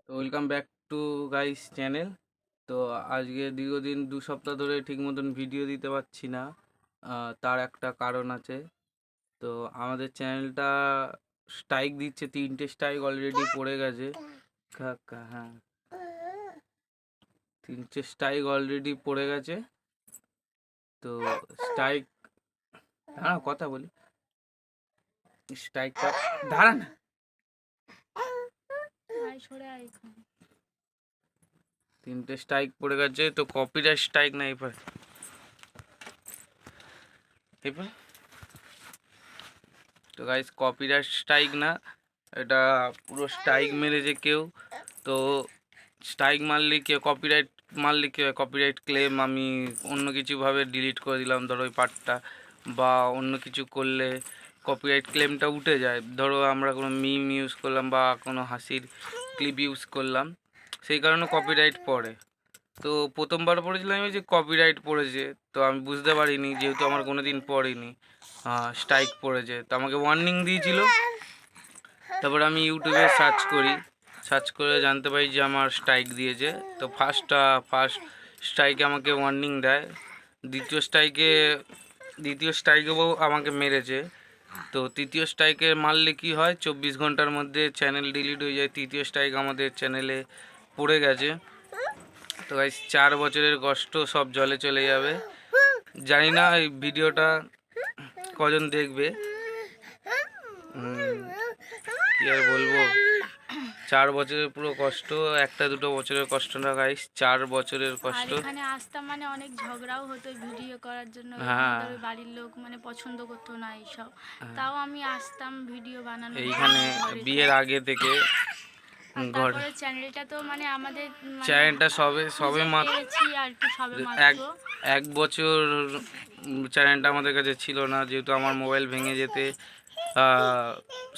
তো welcome back to guys channel. তো আজকে দীর্ঘদিন 2 সপ্তাহ ধরে ঠিক মতন ভিডিও দিতে পারছি না। তার একটা কারণ আছে। তো আমাদের চ্যানেলটা স্ট্রাইক দিচ্ছে, 3টে স্ট্রাইক অলরেডি পড়ে গেছে। হ্যাঁ, 3টে স্ট্রাইক অলরেডি পড়ে গেছে। তো স্ট্রাইক, হ্যাঁ কথা বলি, স্ট্রাইকটা দাঁড়া না, 3টে স্ট্রাইক পড়ে গেছে। তো কপিরাইট স্ট্রাইক না এবার এবার তো গাইস কপিরাইট স্ট্রাইক না, এটা পুরো স্ট্রাইক মেরেছে কেউ। তো স্ট্রাইক মারলে কেউ, কপিরাইট মারলে কেউ, কপিরাইট ক্লেম আমি অন্য কিছুভাবে ডিলিট করে দিলাম, ধরো ওই পার্টটা, বা অন্য কিছু করলে কপিরাইট ক্লেমটা উঠে যায়। ধরো আমরা কোনো মিম ইউজ করলাম বা কোনো হাসির ক্লিপ ইউজ করলাম, সেই কারণে কপিরাইট পড়ে। তো প্রথমবার পড়েছিলাম আমি যে কপিরাইট পড়েছে, তো আমি বুঝতে পারিনি, যেহেতু আমার কোনো দিন পড়েনি স্ট্রাইক পড়েছে। তো আমাকে ওয়ার্নিং দিয়েছিল। তারপর আমি ইউটিউবে সার্চ করে জানতে পারি যে আমার স্ট্রাইক দিয়েছে। তো ফার্স্ট স্ট্রাইকে আমাকে ওয়ার্নিং দেয়, দ্বিতীয় স্ট্রাইকেও আমাকে মেরেছে। তো তৃতীয় স্ট্রাইকে মারলে কি হয়, 24 ঘন্টার মধ্যে চ্যানেল ডিলিট হয়ে যায়। তৃতীয় স্ট্রাইক আমাদের চ্যানেলে পড়ে গেছে। তো গাইস 4 বছরের কষ্ট সব জলে চলে যাবে। জানি না এই ভিডিওটা কজন দেখবে, কি আর বলবো। 4 বছরের পুরো কষ্ট, 1-2 বছরের কষ্ট না গাইস, 4 বছরের কষ্ট। এখানে আসতাম মানে অনেক ঝগড়াও হতো ভিডিও করার জন্য। হ্যাঁ, বাড়ির লোক মানে পছন্দ করতো না এইসব, তাও আমি আসতাম ভিডিও বানানোর এইখানে বিয়ের আগে থেকে ঘর তারপরে চ্যানেলটা তো মানে আমাদের চ্যানেলটা সবে সবে মাত্র আর কি সবে এক এক বছর চ্যানেলটা আমাদের কাছে ছিল না, যেহেতু আমার মোবাইল ভেঙে যেতে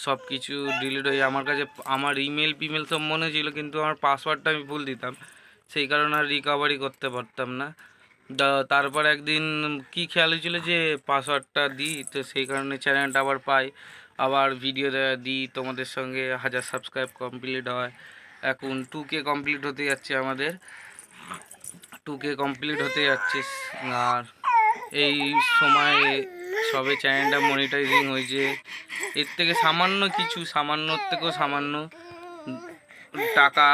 সব কিছু ডিলিট হয়ে আমার কাছে। আমার ইমেল ফিমেল সব মনে ছিল, কিন্তু আমার পাসওয়ার্ডটা আমি ভুল দিতাম, সেই কারণে আর রিকভারি করতে পারতাম না। তারপর একদিন কি খেয়াল হয়েছিল যে পাসওয়ার্ডটা দিই, তো সেই কারণে চ্যানেলটা আবার পাই, আবার ভিডিও দিই, তোমাদের সঙ্গে 1000 সাবস্ক্রাইব কমপ্লিট হয়। এখন 2K কমপ্লিট হতে যাচ্ছে আমাদের, 2K কমপ্লিট হতে যাচ্ছে। আর এই সময় সবে চ্যানেলটা মনিটাইজিং হয়েছে। এর থেকে সামান্যর থেকেও সামান্য টাকা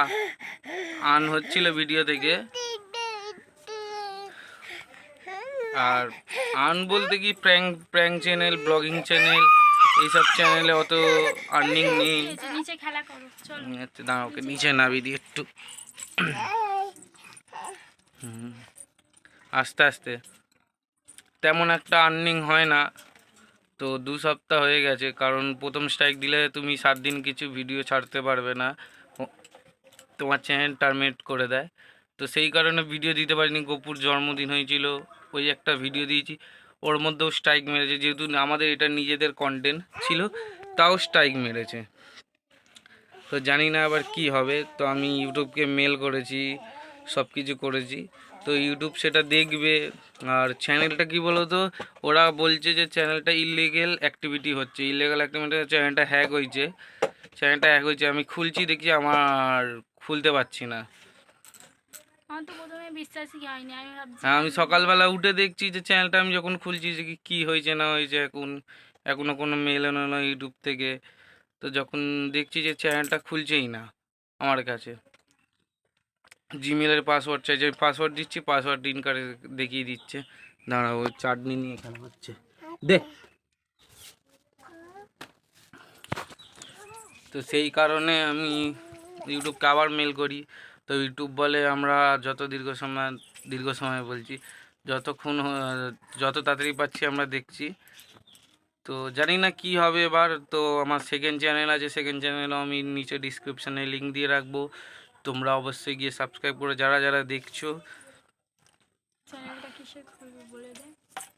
আর্ন হচ্ছিল ভিডিও থেকে। আর আর্ন বলতে কি, প্র্যাঙ্ক চ্যানেল, ব্লগিং চ্যানেল, এইসব চ্যানেলে অত আর্নিং নেই। দাঁড়া, ওকে নিচে নামিয়ে দিই একটু, আস্তে আস্তে। তেমন একটা আর্নিং হয় না। তো 2 সপ্তাহ হয়ে গেছে, কারণ প্রথম স্ট্রাইক দিলে তুমি 7 দিন কিছু ভিডিও ছাড়তে পারবে না, তোমার চ্যানেল টার্মিনেট করে দেয়। তো সেই কারণে ভিডিও দিতে পারিনি। গপুর জন্মদিন হয়েছিল, ওই একটা ভিডিও দিয়েছি, ওর মধ্যেও স্ট্রাইক মেরেছে, যেহেতু আমাদের এটা নিজেদের কন্টেন্ট ছিল, তাও স্ট্রাইক মেরেছে। তো জানি না আবার কি হবে। তো আমি ইউটিউবকে মেল করেছি, সব কিছু করেছি, তো ইউটিউব সেটা দেখবে। আর চ্যানেলটা কি বলো তো, ওরা বলছে যে চ্যানেলটা ইলিগেল অ্যাক্টিভিটি হচ্ছে, চ্যানেলটা হ্যাক হয়েছে। আমি খুলছি, দেখি আমার খুলতে পারছি না। হ্যাঁ, আমি সকালবেলা উঠে দেখছি যে চ্যানেলটা, আমি যখন খুলছি যে কি হয়েছে না হয়েছে, এখনও কোনো মেল এলো না ইউটিউব থেকে। তো যখন দেখছি যে চ্যানেলটা খুলছেই না আমার কাছে, জিমেলের পাসওয়ার্ড চাইছে, আমি পাসওয়ার্ড দিচ্ছি, পাসওয়ার্ড ইনকারে দেখিয়ে দিচ্ছে। দাঁড়াও, ওই চাটনি নিয়ে এখানে হচ্ছে দে। তো সেই কারণে আমি ইউটিউবকে আবার মেল করি। তো ইউটিউব বলে আমরা দীর্ঘ সময় বলছি, যত তাড়াতাড়ি পাচ্ছি আমরা দেখছি। তো জানি না কি হবে এবার। তো আমার সেকেন্ড চ্যানেল আছে, সেকেন্ড চ্যানেলও আমি নিচে ডিসক্রিপশানে লিঙ্ক দিয়ে রাখবো, তোমরা অবশ্যই গিয়ে সাবস্ক্রাইব করে যারা যারা দেখছো।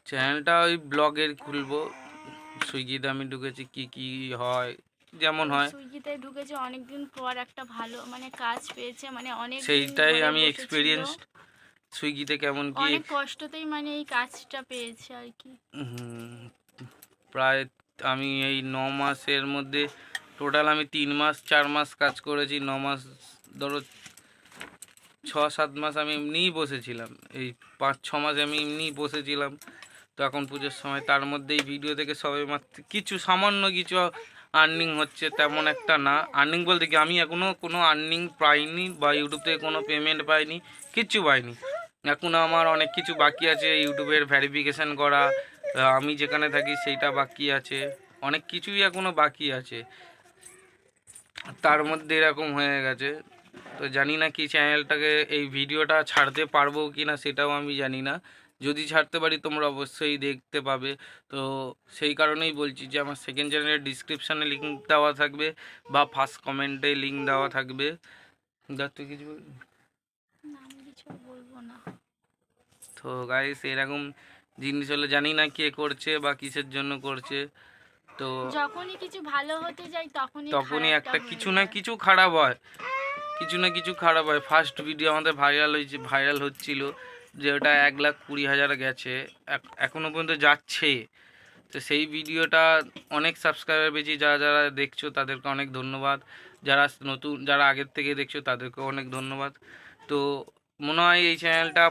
চ্যানেলটা ওই ব্লগের খুলবো, সুইগিতে আমি ঢুকেছি, কি কি হয় যেমন হয়, সুইগিতে ঢুকেছে অনেকদিন পর একটা ভালো মানে কাজ পেয়েছে, মানে অনেক সেইটাই আমি এক্সপিরিয়েন্স। সুইগিতে কেমন কি, অনেক কষ্টতেই মানে এই কাজটা পেয়েছে আর কি। প্রায় আমি এই 9 মাসের মধ্যে টোটাল আমি 3 মাস 4 মাস কাজ করেছি, ধরো 6-7 মাস আমি এমনিই বসেছিলাম, এই 5-6 মাস আমি এমনিই বসেছিলাম। তো এখন পুজোর সময় তার মধ্যেই ভিডিও থেকে সবে মাত্র কিছু সামান্য কিছু আর্নিং হচ্ছে, তেমন একটা না। আর্নিং বলতে কি আমি এখনও কোনো আর্নিং পাইনি বা ইউটিউব থেকে কোনো পেমেন্ট পাইনি, কিচ্ছু পাইনি। এখনও আমার অনেক কিছু বাকি আছে, ইউটিউবের ভেরিফিকেশান করা, আমি যেখানে থাকি সেইটা বাকি আছে, অনেক কিছুই এখনও বাকি আছে। তার মধ্যে এরকম হয়ে গেছে। তো জানি না কি চ্যানেলটাকে এই ভিডিওটা ছাড়তে পারবো কি না সেটাও আমি জানি না। যদি ছাড়তে পারি তোমরা অবশ্যই দেখতে পাবে। তো সেই কারণেই বলছি যে আমার সেকেন্ড চ্যানেলের ডিসক্রিপশানে লিঙ্ক দেওয়া থাকবে বা ফার্স্ট কমেন্টে লিঙ্ক দেওয়া থাকবে। তুই কিছু বলবি? না, আমি কিছু বলবো না। তো গাইস এরকম জিনিস হলে জানি না কে করছে বা কিসের জন্য করছে। তো যখনই কিছু ভালো হতে যায় তখনই তখনই খারাপটা একটা হয়ে কিছু না যায়। কিছু খারাপ হয়, কিছু না কিছু খারাপ হয়। ফার্স্ট ভিডিও আমাদের ভাইরাল হচ্ছিল, যে ওটা 1,20,000 গেছে, এখনও পর্যন্ত যাচ্ছে। তো সেই ভিডিওটা অনেক সাবস্ক্রাইবার পেয়েছি, যারা যারা দেখছো তাদেরকে অনেক ধন্যবাদ, যারা নতুন যারা আগের থেকে দেখছো তাদেরকেও অনেক ধন্যবাদ। তো মনে হয় এই চ্যানেলটা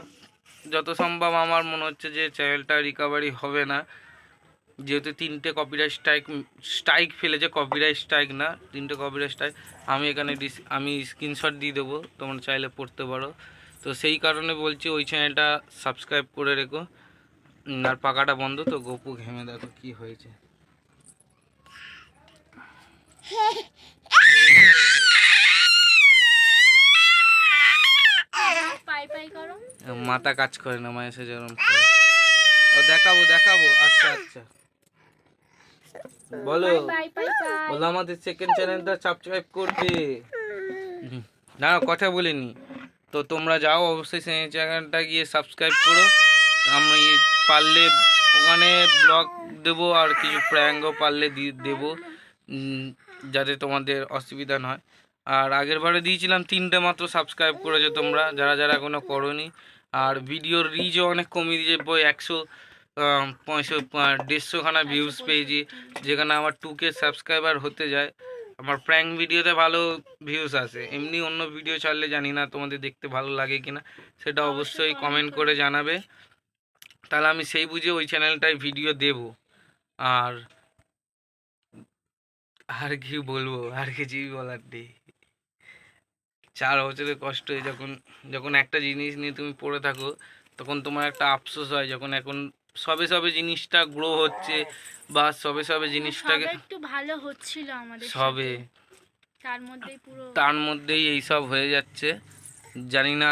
যত সম্ভব আমার মনে হচ্ছে যে চ্যানেলটা রিকভারি হবে না, যেহেতু 3টে কপিরাইট স্ট্রাইক ফেলেছে, কপিরাইট স্ট্রাইক না, 3টে কপিরাইট স্ট্রাইক। আমি এখানে আমি স্ক্রিনশট দিয়ে দেবো, তোমরা চাইলে পড়তে পারো। তো সেই কারণে বলছি ওই চ্যানেলটা সাবস্ক্রাইব করে রেখো। আর পাকাটা বন্ধ, তো গপু ঘেমে দেখো কি হয়েছে। পাই পাই করো। মাথা কাজ করে না, মায়ের সাথে যেরকম করে। ও দেখাবো দেখাবো, আচ্ছা আচ্ছা বলো। পাই পাই পাই। বলো আমাদের সেকেন্ড চ্যানেলটা সাবস্ক্রাইব করবে। না কথা বলিনি। তো তোমরা যাও অবশ্যই সেই চ্যানেলটা গিয়ে সাবস্ক্রাইব করো। আমি পারলে ওখানে ব্লগ দেবো আর কিছু প্র্যাঙ্কও পারলে দেবো, যাতে তোমাদের অসুবিধা না হয়। আর আগের বারে দিয়েছিলাম 3টে মাত্র সাবস্ক্রাইব করেছো তোমরা, যারা যারা এখনও করোনি। আর ভিডিওর রিচও অনেক কমিয়ে দিয়েছে, 150-150খানা ভিউজ পেয়েছি, যেখানে আমার 2K সাবস্ক্রাইবার হতে যায়। আমার প্র্যাঙ্ক ভিডিওতে ভালো ভিউজ আসে, এমনি অন্য ভিডিও ছাড়লে জানি না তোমাদের দেখতে ভালো লাগে কিনা, সেটা অবশ্যই কমেন্ট করে জানাবে। তাহলে আমি সেই বুঝে ওই চ্যানেলটায় ভিডিও দেব। আর আর কি বলবো, আর কিছুই বলার নেই। 4 বছরের কষ্ট, যখন যখন একটা জিনিস নিয়ে তুমি পড়ে থাকো তখন তোমার একটা আফসোস হয়, যখন এখন সবে সবে জিনিসটা গ্রো হচ্ছে বা সবে সবে জিনিসটাকে সবে একটু ভালো হচ্ছিল আমাদের সবে, সাথে, তার মধ্যেই পুরো তার মধ্যেই এইসব হয়ে যাচ্ছে। জানি না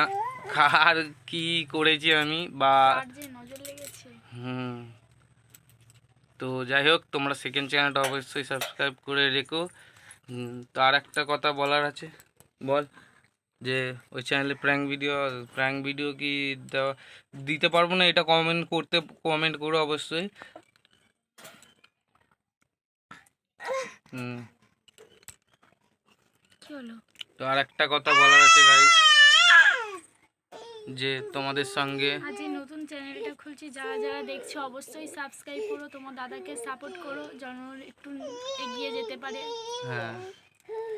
কার কি করেছি আমি বা তার যে নজর লেগেছে। হুম। তো যাই হোক, তোমরা সেকেন্ড চ্যানেলটা অবশ্যই সাবস্ক্রাইব করে রেখো। তো আর একটা কথা বলার আছে, বল। যে ওই চ্যানেলে প্র্যাঙ্ক ভিডিও কি দিতে পারবো না, এটা কমেন্ট করো অবশ্যই। হুম। কি হলো? তো আর একটা কথা বলার আছে গাইস, যে তোমাদের সঙ্গে আজ এই নতুন চ্যানেলটা খুলছি, যারা যারা দেখছো অবশ্যই সাবস্ক্রাইব করো, তোমার দাদাকে সাপোর্ট করো যেন একটু এগিয়ে যেতে পারে। হ্যাঁ,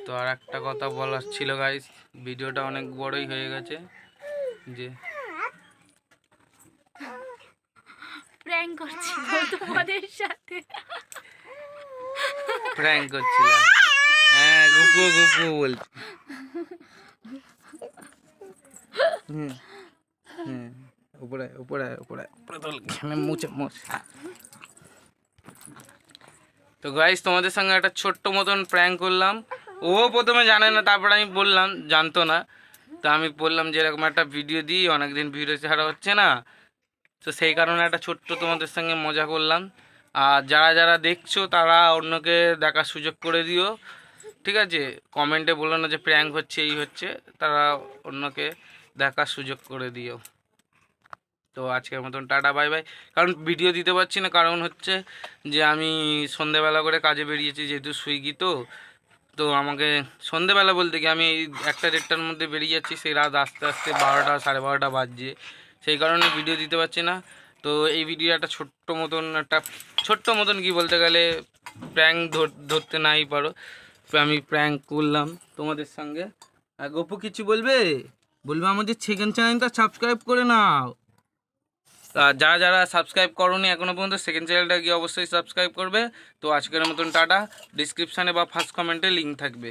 তো আর একটা কথা বলার ছিল গাইস, ভিডিওটা অনেক বড়ই হয়ে গেছে, যে প্র্যাঙ্ক করছিল তোমাদের সাথে। প্র্যাঙ্ক করছিলাম, হ্যাঁ গুপু গুপু বলছি। হুম হুম, উপরে উপরে উপরে উপরে তোল, ঘেমে মুছে মুছ। তো গাইস তোমাদের সঙ্গে একটা ছোট্ট মতন প্র্যাঙ্ক করলাম। ও প্রথমে জানে না, তারপরে আমি বললাম, জানতো না। তো আমি বললাম যে এরকম একটা ভিডিও দিই, অনেকদিন ভিডিও ছাড়া হচ্ছে না, তো সেই কারণে একটা ছোট্ট তোমাদের সঙ্গে মজা করলাম। আর যারা যারা দেখছো তারা অন্যকে দেখার সুযোগ করে দিও, ঠিক আছে? কমেন্টে বলো না যে প্র্যাঙ্ক হচ্ছে এই হচ্ছে, তারা অন্যকে দেখার সুযোগ করে দিও। তো আজকের মতন টাটা বাই বাই। কারণ ভিডিও দিতে পারছি না, কারণ হচ্ছে যে আমি সন্ধেবেলা করে কাজে বেরিয়েছি, যেহেতু সুইগি তো। তো আমাকে সন্ধেবেলা বলতে কি আমি এই 1টা-1:30টার মধ্যে বেরিয়ে যাচ্ছি, সেই রাত আস্তে আস্তে 12টা 12:30 বাজছে, সেই কারণে ভিডিও দিতে পারছি না। তো এই ভিডিও একটা ছোট্ট মতন কি বলতে গেলে প্র্যাঙ্ক ধরতে নাই পারো, তো আমি প্র্যাঙ্ক করলাম তোমাদের সঙ্গে। আর গপু কিছু বলবে? বলবে আমাদের সেকেন্ড চ্যানেলটা সাবস্ক্রাইব করে নাও। আর যারা যারা সাবস্ক্রাইব করোনি এখনো পর্যন্ত সেকেন্ড চ্যানেলটা গিয়ে অবশ্যই সাবস্ক্রাইব করবে। তো আজকের মতন টাটা। ডিসক্রিপশানে বা ফার্স্ট কমেন্টে লিঙ্ক থাকবে।